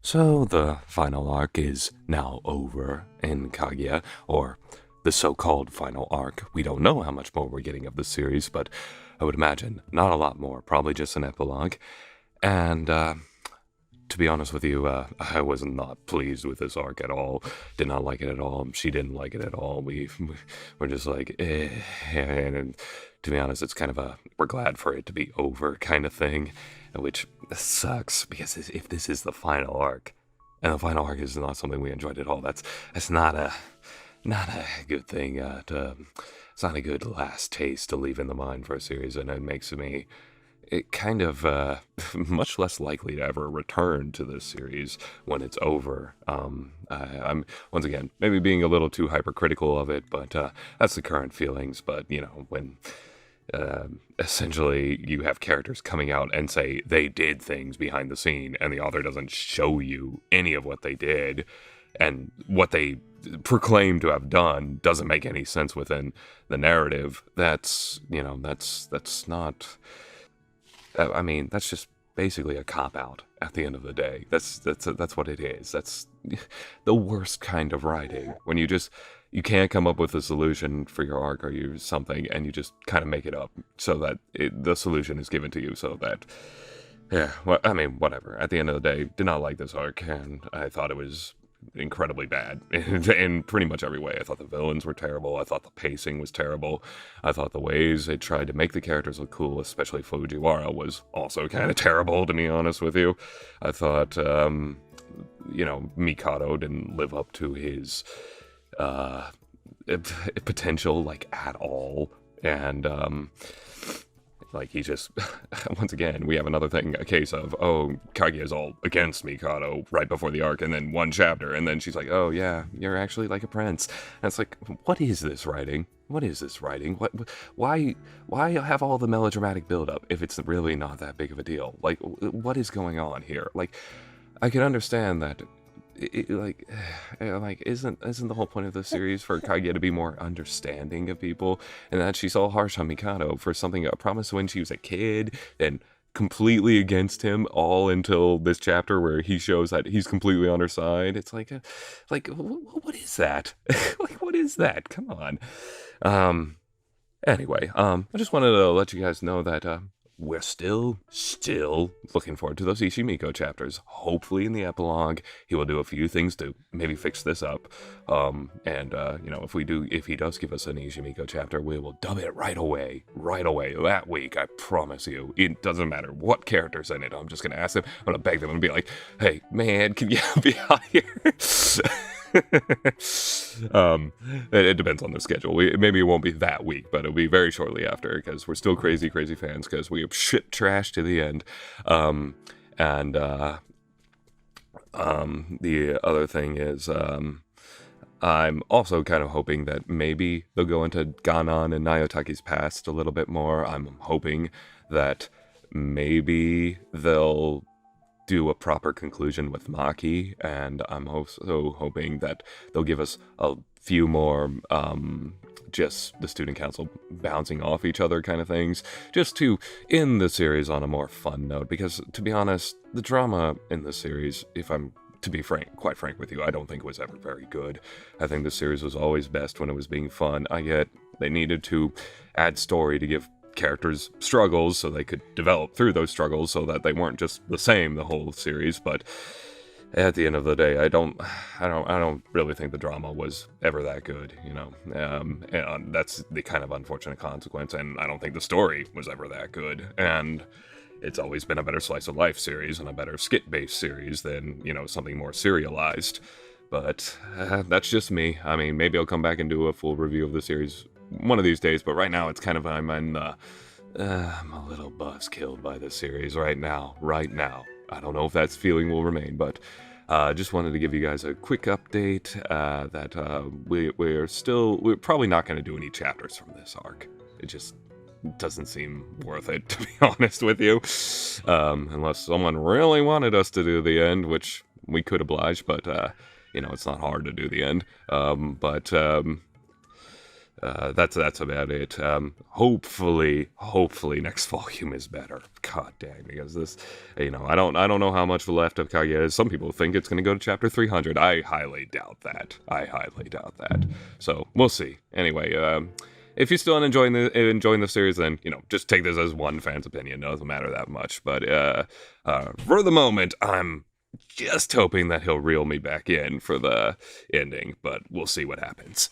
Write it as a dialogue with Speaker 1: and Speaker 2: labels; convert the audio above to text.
Speaker 1: So the final arc is now over in Kaguya, or the so-called final arc. We don't know how much more we're getting of the series, but I would imagine not a lot more, probably just an epilogue. And to be honest with you, I was not pleased with this arc at all. Did not like it at all. She didn't like it at all. We were just like, and to be honest, it's kind of a we're glad for it to be over kind of thing, which sucks because if this is the final arc, and the final arc is not something we enjoyed at all, that's not a good thing. It's not a good last taste to leave in the mind for a series, and it makes me it kind of much less likely to ever return to this series when it's over. I'm once again maybe being a little too hypercritical of it, but that's the current feelings. But you know, when essentially you have characters coming out and say they did things behind the scene, and the author doesn't show you any of what they did, and what they proclaim to have done doesn't make any sense within the narrative. That's that's not. I mean, that's just basically a cop out at the end of the day. That's what it is. That's the worst kind of writing when you can't come up with a solution for your arc or you something, and you just kind of make it up so that the solution is given to you. So that yeah, well, I mean, whatever. At the end of the day, did not like this arc, and I thought it was incredibly bad in pretty much every way. I thought the villains were terrible. I thought the pacing was terrible. I thought the ways they tried to make the characters look cool, especially Fujiwara, was also kind of terrible, to be honest with you. I thought, Mikado didn't live up to his potential, like, at all. And, like, he just, once again, we have another thing, a case of, oh, Kaguya's all against Mikado right before the arc, and then one chapter, and then she's like, oh, yeah, you're actually like a prince. And it's like, what is this writing? What is this writing? Why have all the melodramatic buildup if it's really not that big of a deal? Like, what is going on here? Like, I can understand that isn't the whole point of the series for Kaguya to be more understanding of people, and that she's all harsh on Mikado for something a promise when she was a kid, and completely against him all until this chapter where he shows that he's completely on her side. It's like what is that? Like, what is that? Come on. Anyway, I just wanted to let you guys know that we're still looking forward to those Ishimiko chapters. Hopefully in the epilogue, he will do a few things to maybe fix this up. If he does give us an Ishimiko chapter, we will dub it right away, that week, I promise you. It doesn't matter what character's in it. I'm just going to ask them, I'm going to beg them and be like, hey, man, can you help me out here? It depends on the schedule. Maybe it won't be that week, but it'll be very shortly after, because we're still crazy fans, because we have shit trash to the end. The other thing is, I'm also kind of hoping that maybe they'll go into Ganon and Nayotaki's past a little bit more. I'm hoping that maybe they'll do a proper conclusion with Maki, and I'm also hoping that they'll give us a few more just the student council bouncing off each other kind of things, just to end the series on a more fun note, because to be honest, the drama in the series, if I'm to be quite frank with you, I don't think it was ever very good. I think the series was always best when it was being fun. I get they needed to add story to give characters struggles so they could develop through those struggles so that they weren't just the same the whole series, but at the end of the day, I don't really think the drama was ever that good, and that's the kind of unfortunate consequence. And I don't think the story was ever that good, and it's always been a better slice of life series and a better skit-based series than, something more serialized. But that's just me. I mean, maybe I'll come back and do a full review of the series one of these days, but right now it's kind of I'm a little buzzkilled by this series right now. I don't know if that feeling will remain, but just wanted to give you guys a quick update that we're probably not going to do any chapters from this arc. It just doesn't seem worth it, to be honest with you, unless someone really wanted us to do the end, which we could oblige, but it's not hard to do the end. That's about it. Hopefully next volume is better. God dang, because this, I don't know how much left of Kaguya is. Some people think it's going to go to chapter 300. I highly doubt that. So we'll see. Anyway, if you're still enjoying the series, then just take this as one fan's opinion. It doesn't matter that much. But for the moment, I'm just hoping that he'll reel me back in for the ending. But we'll see what happens.